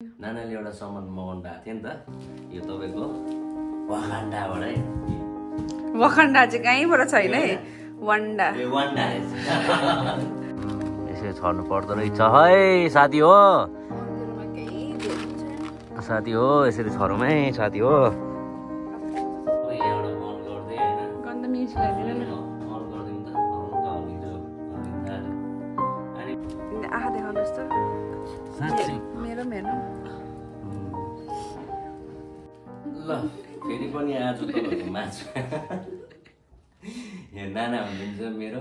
नानाले एउटा सामान मगाउनु भएको थियो नि त यो तपाईको वाखण्डाबाटै वाखण्डा चाहिँ कहीँबाट छैन है वान्डा यसरी छर्नु पर्दो रहेछ है साथी हो यसरी छरौँ है साथी हो गन्ध मिर्च लगाइदिनु न आँखा देखाउनुहोस् त मेरो मेरो ल फेरि पनि आज तपाईँको मासु यहाँ नाना हुनुहुन्छ मेरो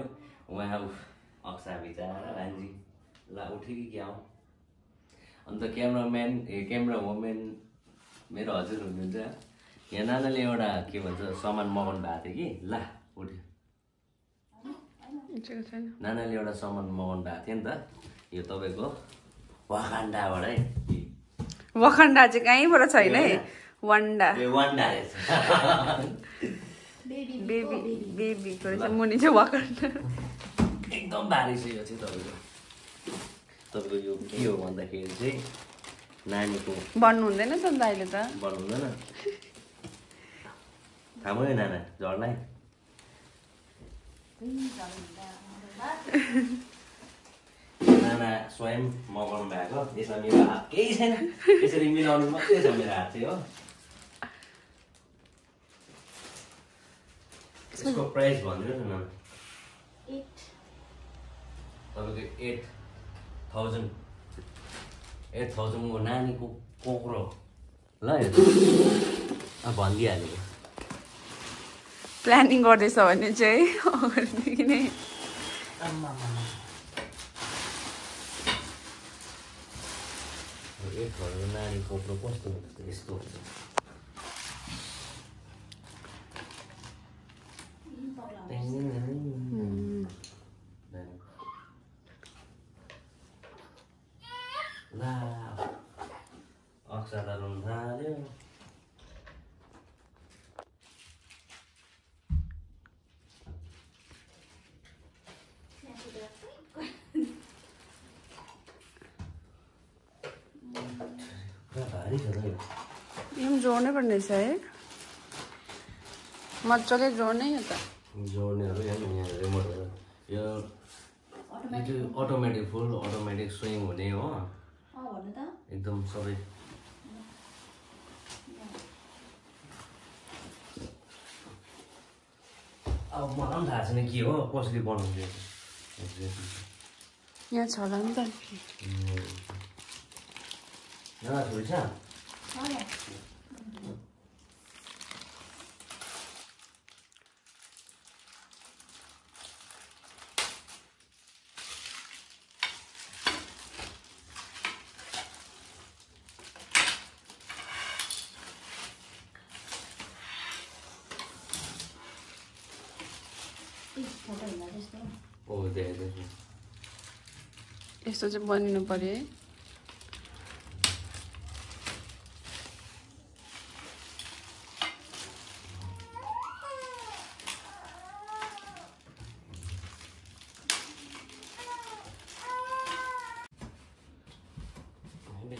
उहाँ अक्सा बिचारा भान्जी ल उठ्यो कि क्या हो अन्त क्यामेरा वुमेन मेरो हजुर हुनुहुन्छ यहाँ नानाले एउटा के भन्छ सामान मगाउनु भएको थियो कि ल उठ्यो नानाले एउटा सामान मगाउनु भएको थियो नि त यो तपाईँको वाखण्डाबाटै वाखण्डा चाहिँ कहीँबाट छैन है वान्डा बेबीको रहेछ मुनि चाहिँ वाखण्डा एकदम भारी छ यो चाहिँ तपाईँको यो के हो भन्दाखेरि चाहिँ नानीको भन्नु हुँदैन त अहिले त भन्नु हुँदैन थाहा भयो नाना झर्लाई नाना स्वयं मगाउनु भएको यसमा मेरो हात केही छैन यसरी मिलाउनु मात्रै छ मेरो हात चाहिँ हो यसको प्राइस भनिदिनु न नाना तपाईँको 8,000 को नानीको कोक्रो ल भनिदिइहालेको प्लानिङ गर्दैछ भने चाहिँ अगाडिदेखि नै नानी कोक्रो कस्तो हुन्छ यस्तो हुन्छ ला अक्सा त रुन थाल्यो भारी छ त यो पनि जोड्नै पर्ने रहेछ है मजाले जोड्नै हो त जोड्नेहरू यहाँ रिमोटहरू यो अटोमेटिक फुल अटोमेटिक स्विङ हुने हो एकदम सबै अब मलाई पनि थाहा छैन के हो कसरी बनाउँछ यहाँ छ होला नि त छोरी छ यस्तो चाहिँ बनिनु पर्यो है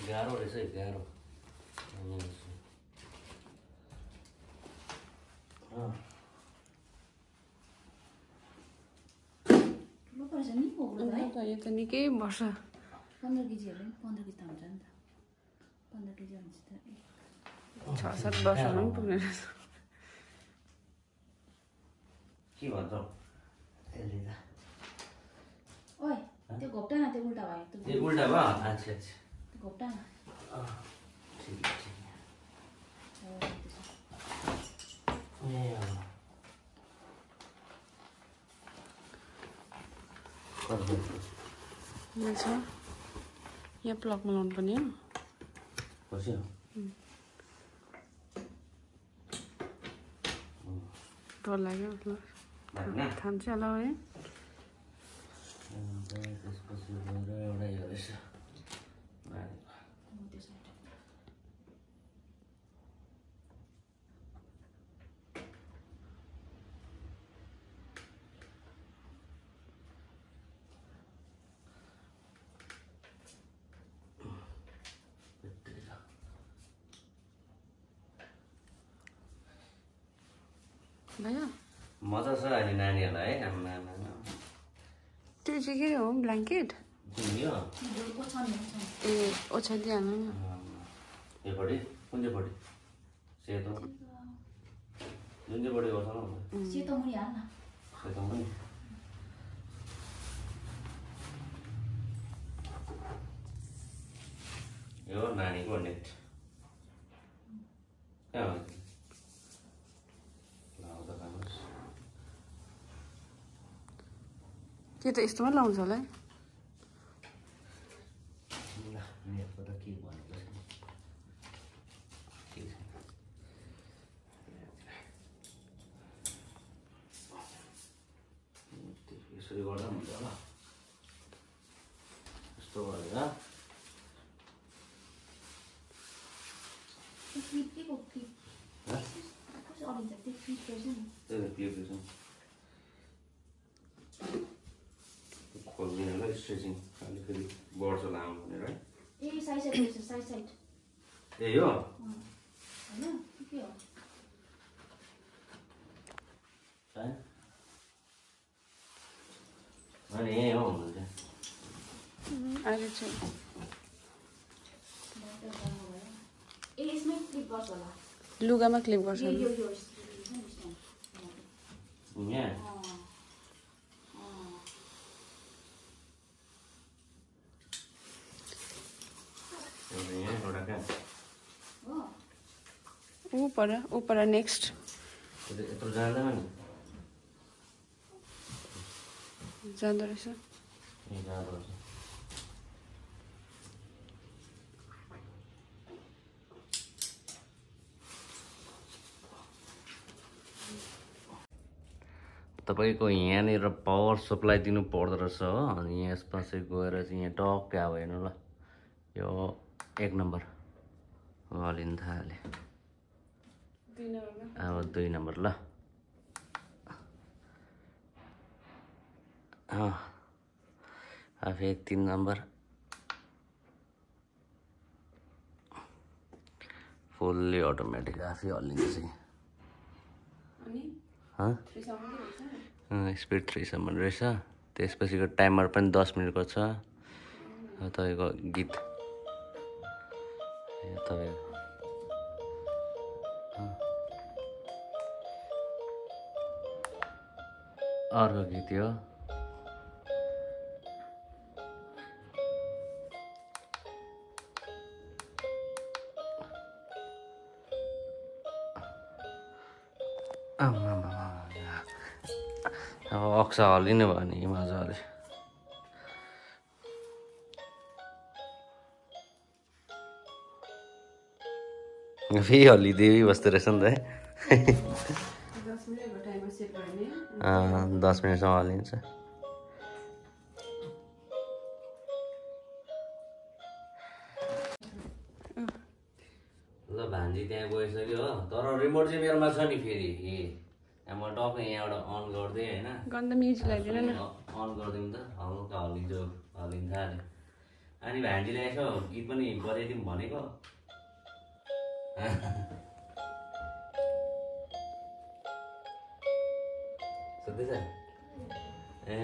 गाह्रो रहेछ गाह्रो यो त निकै वर्ष 15 केजीहरु 15 केजी त हुन्छ नि त 15 केजी हुन्छ त 6-7 वर्षमा पनि पुग्ने रहेछ के भन्छ ओइ त्यो घोप्टा न त्यो उल्टा भयो त्यो उल्टा भयो अच्छा अच्छा त्यो घोप्टा न ठीक ठीक यहाँ छ यहाँ प्लगमा लाउनु पर्ने हो कसै हो डर लाग्यो थाम्छ होला है त्यसपछि एउटा यो रहेछ भयो मजा छ अहिले नानीहरूलाई है आमा त्यो चाहिँ के हो ब्ल्याङ्केट यो ए ओछ्याइदिइहाल्नु न योपट्टि कुन चाहिँपट्टि सेतो जुन चाहिँपट्टि गर्छ न सेतो मुनि हाल्न सेतो पनि यो नानीको नेट कहाँ हो त्यो त यस्तोमा लाउँछ होला है यसरी गर्दा हुन्छ होला यस्तो गरेर खोल्दिनलाई स्ट्रेचिङ अलिकति बढ्छ लामो भनेर है ए साइड साइड साइड साइड ए यो हैन के हो अनि यही हो हुनुहुन्छ अहिले चाहिँ ए यसमै क्लिक गर्छ होला लुगामा क्लिप गर्छ यो यहाँ ऊपर नेक्स्ट यत्रो जाँदैन नि जाँदो रहेछ जाँदो रहेछ तपाईँको यहाँनिर पावर सप्लाई दिनु पर्दो रहेछ हो अनि यसमा चाहिँ गएर चाहिँ यहाँ टक्कै अब हेर्नु ल यो 1 नम्बर हलिन थाले अब 2 नम्बर ल अब 3 नम्बर फुल्ली अटोमेटिक आफै हल्लिन्छ चाहिँ स्पिड 3 सम्म रहेछ त्यसपछिको टाइमर पनि 10 मिनटको छ तपाईँको गीत तपाईँको अर्को गीत हो अब अक्सा हल्लिने भयो नि मजाले फेरि हल्लिदिए बस्दो रहेछ नि त 10 मिनटसम्म हल्लिन्छ ल भान्जी त्यहाँ गइसक्यो हो तर रिमोट चाहिँ मेरोमा छ नि फेरि म टक्कै यहाँबाट अन गरिदिएँ होइन गन्दा म्युजिक लगाइदिनु न अन गरिदिउँ त हल्का हल्लिन्छ हल्लिन्छ अरे अनि भान्जीले यसो गीत पनि बजाइदिउँ भनेको सुन्दैछ ए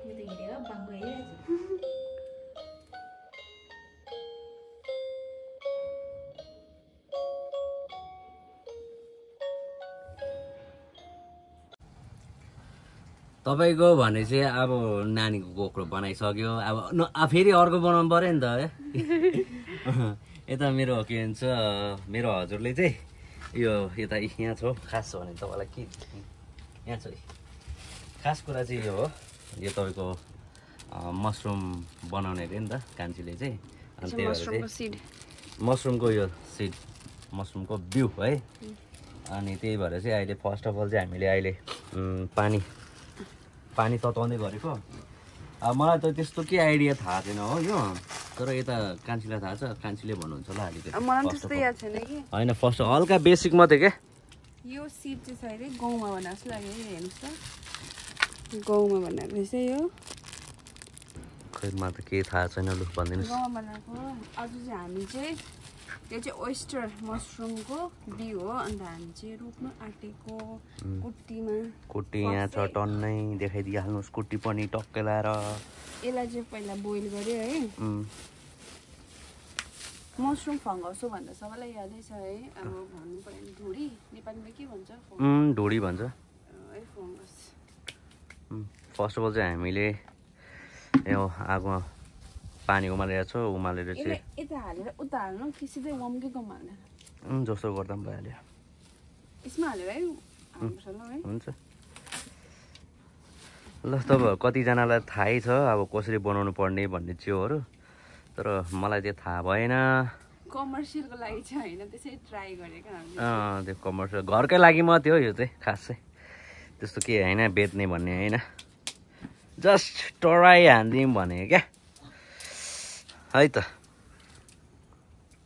यो त हिँडेर बाङ्गो हेरिरहेछ तपाईँको भने चाहिँ अब नानीको कोक्रो बनाइसक्यो अब फेरि अर्को बनाउनु पऱ्यो नि त है यता मेरो के भन्छ मेरो हजुरले चाहिँ यो यता यहाँ छ खास भने तपाईँलाई के यहाँ छ खास कुरा चाहिँ यो हो यो तपाईँको मसरुम बनाउने अरे नि त कान्छीले चाहिँ अनि त्यही भएर चाहिँ मसरुमको यो सिड मसरुमको बिउ है अनि त्यही भएर चाहिँ अहिले फर्स्ट अफ अल चाहिँ हामीले अहिले पानी तताउँदै गरेको अब मलाई त त्यस्तो के आइडिया थाहा छैन हो यो तर यता कान्छीलाई थाहा छ कान्छीले भन्नुहुन्छ होला अलिकति मलाई त्यस्तो याद छैन कि होइन फर्स्ट हल्का बेसिक मात्रै क्या यो सिड चाहिँ सायदै गाउँमा भने जस्तो लाग्यो हेर्नुहोस् त गाउँमा भनेको रहेछ यो खै म त केही थाहा छैन लु भनिदिनुहोस् गाउँमा बनाएको आज चाहिँ हामी चाहिँ यो चाहिँ ओइस्टर मसरुमको बिउ हो अन्त हामी चाहिँ रोप्नु आँटेको कुट्टीमा कुट्टी यहाँ छ टन्नै देखाइदिइहाल्नुहोस् कुट्टी पनि टक्कै लाएर यसलाई चाहिँ पहिला बोइल गऱ्यो है मसरुम फङ्गस हो भन्दा सबैलाई यादै छ है अब भन्नु पर्यो ढुडी नेपालीमा के भन्छ ढुडी भन्छ है फङ्गस फर्स्ट अफ अल चाहिँ हामीले यो आगोमा पानी उमालेर छ उमालेर चाहिँ यता हालेर उता हाल्नु कि सिधै वमकै कम हाल्नु जस्तो गर्दा पनि भइहाल्यो यसमा हालेर है हाल्नुपर्छ ल है हुन्छ ल तब कतिजनालाई थाहै छ अब कसरी बनाउनु पर्ने भन्ने च्याउहरू तर मलाई त्यो थाहा भएन कमर्सियलको लागि चाहिँ होइन त्यसै ट्राई गरेको हामीले त्यो कमर्सियल घरकै लागि मात्रै हो यो चाहिँ खास चाहिँ त्यस्तो के होइन बेच्ने भन्ने होइन जस्ट ट्राई हानिदिउँ भने क्या है त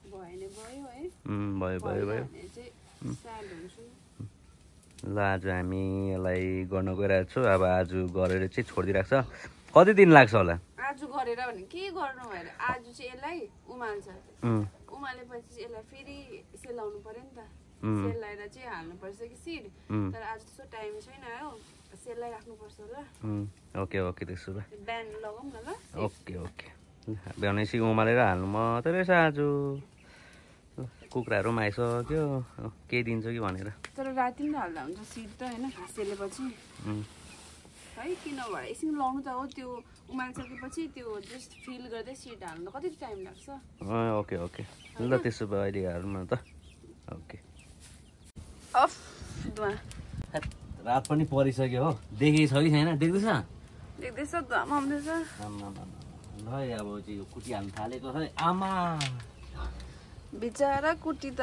भयो भयो भयो ल आज हामी यसलाई गर्न गइरहेको छु अब आज गरेर चाहिँ छोडिदिइरहेको छ कति दिन लाग्छ होला आज गरेर भने के गर्नु भएर आज चाहिँ यसलाई उमाल्छ उमालेपछि यसलाई फेरि सेलाउनु पर्यो नि त सेलाएर चाहिँ हाल्नुपर्छ कि सिड तर आज त्यस्तो टाइम छैन हो सेलाइ राख्नुपर्छ ल ओके ओके त्यसो भए बिहान लगाउँ न ल ओके ओके बिहानैसी उमालेर हाल्नु मात्रै रहेछ आज कुखुराहरू पनि आइसक्यो केही दिन्छ कि भनेर तर राति पनि हाल्दा हुन्छ सिड त होइन सेलेपछि है किन भएर एकछिन लाउनु त हो त्यो उमालिसकेपछि त्यो जस्ट फिल गर्दै सिड हाल्नु कति टाइम लाग्छ ओके ओके ल त्यसो भए अहिले हालौँ न त ओके अफ धुवा रात पनि परिसक्यो हो देखेको छ कि छैन देख्दैछ देख्दैछ धुवामा आउँदैछ ल अब चाहिँ कुटी हाल्नु थालेको है आमा बिचरा कुटी त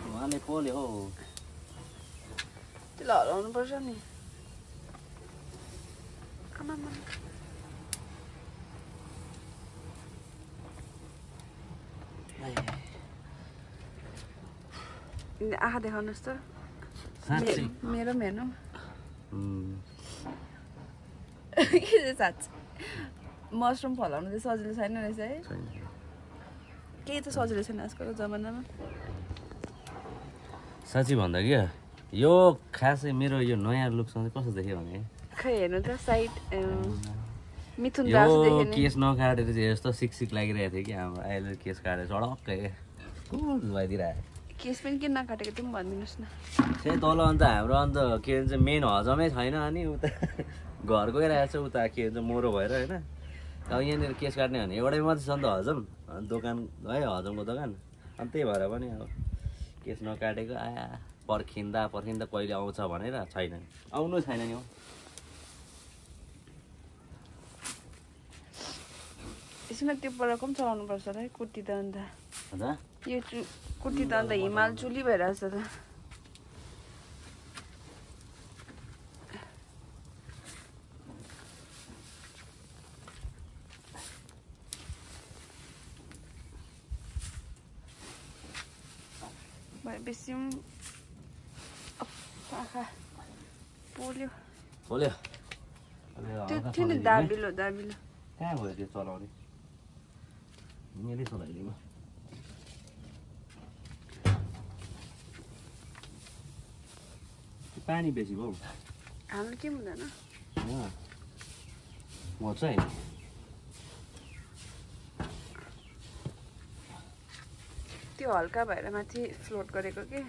उहाँले पोल्यो हो त्यसलाई हराउनु पर्छ नि आँखा देखाउनुहोस् त मेरो पनि हेर्नु के साँच्ची मसरुम फलाउनु चाहिँ सजिलो छैन रहेछ है केही त सजिलो छैन आजकलको जमानामा साँच्ची भन्दा क्या यो खासै मेरो यो नयाँ लुकसँग कस्तो देख्यो भने खै हेर्नु त साइड मिथुन यो केस नकाटेर चाहिँ यस्तो सिक लागिरहेको थियो कि हाम्रो अहिले केस काटेर चडक्कै भइदिइरहेको केस पनि किन नकाटेको त्यो पनि भनिदिनुहोस् न त्यही तल अन्त हाम्रो अन्त के भन्छ मेन हजमै छैन अनि उता घर गइरहेको छ उता के भन्छ मरो भएर होइन अब यहाँनिर केस काट्ने भने एउटै मात्रै छ नि त हजम दोकान है हजमको दोकान अनि त्यही भएर पनि अब केस नकाटेको आया पर्खिँदा कहिले आउँछ भनेर छैन आउनु छैन नि हो यसमा त्यो पराको पनि चलाउनु पर्छ र कुर्ती त अन्त यो कुर्ती त अन्त हिमाल चुली भइरहेछ त बेसी आँखा पोल्यो त्यो थियो नि दाबिलो कहाँ गयो त्यो चलाउने मैले चलाइदिउँ पानी बेसी भयो हाल्नु के हुँदैन म चाहिँ त्यो हल्का भएर माथि फ्लोट गरेको के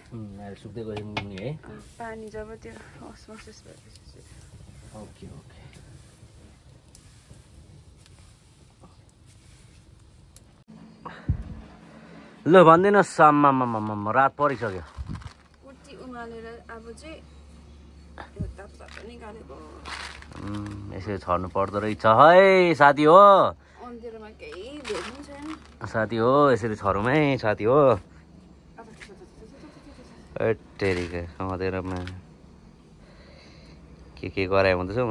सुक्दै गयो नि है पानी जब त्यो अस्मोसिस भएपछि ओके ओके ल भनिदिनुहोस् आम्मामामा रात परिसक्यो कुर्ती उमालेर अब चाहिँ तातो निकालेको यसरी छर्नु पर्दो रहेछ है साथी हो अन्धेरोमा केही भेट्नु छैन साथी हो यसरी छरौँ है साथी हो टेरीको अँधेरोमा के गरायो हुँदैछ हो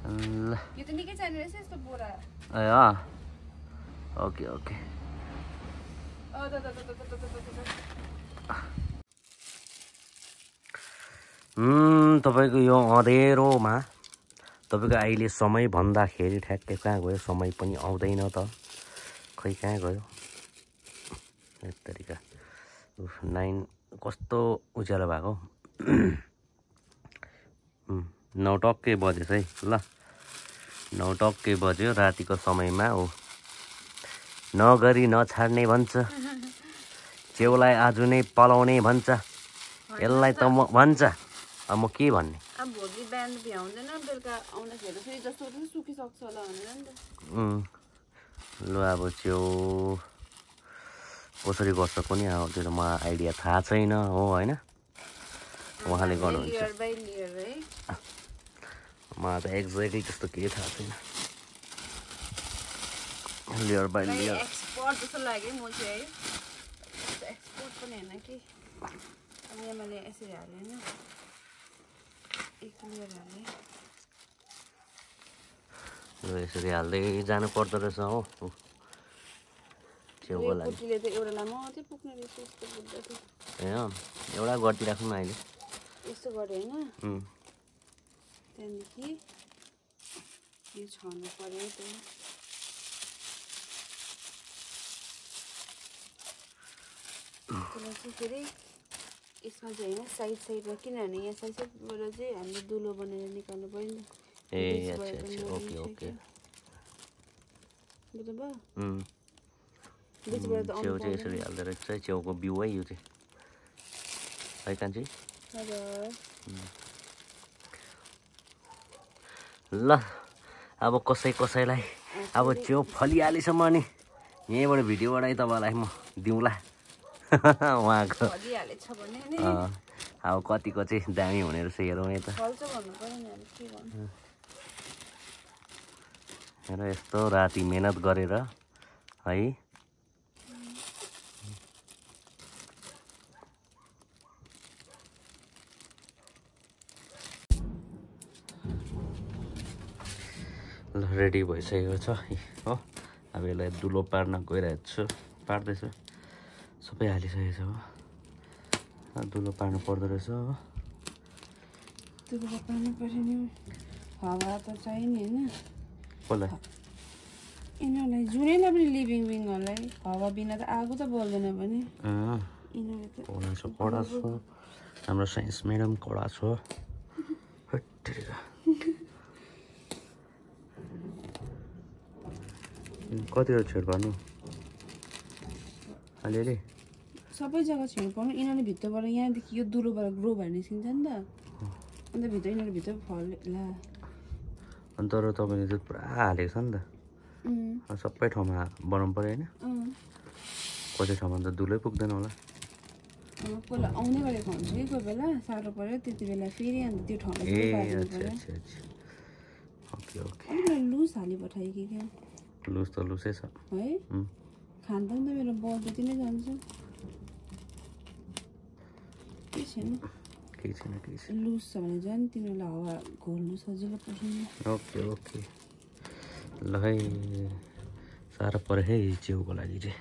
ल यो त निकै चाहिने रहेछ यस्तो बोरा ए ओके ओके तपाईँको यो अँधेरोमा तपाईँको अहिले समय भन्दाखेरि ठ्याक्कै कहाँ गयो, समय पनि आउँदैन त, खै कहाँ गयो तरिका। 9 कस्तो उज्यालो भएको, 9 टक्कै बजेछ है। ल 9 टक्कै बज्यो रातिको समयमा हो। नगरी नछाड्ने भन्छ, च्याउलाई आज नै पलाउने भन्छ, यसलाई त म भन्छ, अब म के भन्ने। अब भोलि बिहान भ्याउँदैन, बेलुका आउँदाखेरि फेरि जस्तो पनि सुकिसक्छ होला भनेर नि त। ल अब च्याउ कसरी गर्छ पनि अब त्यो त मलाई आइडिया थाहा छैन हो होइन, उहाँले गर्नुहुन्छ। लेयर बाई लेयर है, मलाई त एक्ज्याक्टली त्यस्तो केही थाहा छैन। लेयर बाई लेयर एक्सपर्ट जस्तो लाग्यो म चाहिँ है, एक्सपर्ट पनि होइन कि। अनि मैले यसरी हालेँ होइन, एक लेयर हालेँ। यसरी हाल्दै जानु पर्दो रहेछ हो च्याउको लागि। कुटीले त एउटालाई मात्रै पुग्ने रहेछ, यस्तो पुग्दा थियो। ए एउटा गरिदिइराख्नु न अहिले। यस्तो गरेँ होइन, त्यहाँदेखि यो छर्नु पऱ्यो त। त्यसलाई चाहिँ फेरि यसमा चाहिँ होइन, साइड साइडमा, किनभने यहाँ साइड साइडबाट चाहिँ हामीले दुलो बनाएर निकाल्नु पऱ्यो नि त। ए अच्छा ओके ओके बुझ्नुभयो? च्याउ चाहिँ यसरी हाल्दो रहेछ है, च्याउको बिउ है यो चाहिँ है कान्छी। ल अब कसैलाई अब च्याउ फलिहालेसम्म नि यहीँबाट भिडियोबाट तपाईँलाई म दिउँला उहाँको अब कतिको चाहिँ दामी हुने रहेछ हेरौँ यता। हेर यस्तो राति मेहनत गरेर है, ल रेडी भइसकेको छ हो। अब यसलाई दुलो पार्न गइरहेको छु, पार्दैछु, सबै हालिसकेको छ हो। दुलो पार्नु पर्दो रहेछ हो। दुलो पार्नु पर्यो नि, हावा त चाहियो नि होइन। कसलाई? यिनीहरूलाई जुनैलाई पनि लिभिङ बिङहरूलाई हावा बिना त आगो त बल्दैन भने। कडा छ कडा छ, हाम्रो साइन्स म्याडम कडा छ। कतिवटा छेड गर्नु अलिअलि सबै जग्गा छेड पर्नु, यिनीहरूले भित्रबाट यहाँदेखि यो दुलोबाट ग्रो भएर निस्किन्छ नि त, अन्त भित्र यिनीहरू भित्र फल्ला। अन्त तर तपाईँले चाहिँ पुरा हालेको छ नि त, सबै ठाउँमा बनाउनु पऱ्यो होइन। कति ठाउँमा त दुलै पुग्दैन होला। कसलाई आउने गरेको हुन्छ कि कोही बेला साह्रो पऱ्यो, त्यति बेला फेरि अन्त त्यो ठाउँमा ओके ओके। लुज हाली पठायो कि क्या? लुज त लुजै छ है, खाँदा नि त मेरो बल जति नै जान्छ। केही छैन लुज छ भने झन् तिनीहरूलाई हावा घोल्नु सजिलो पर्छ नि। ओके ओके ल है, साह्रो पऱ्यो है च्याउको लागि चाहिँ।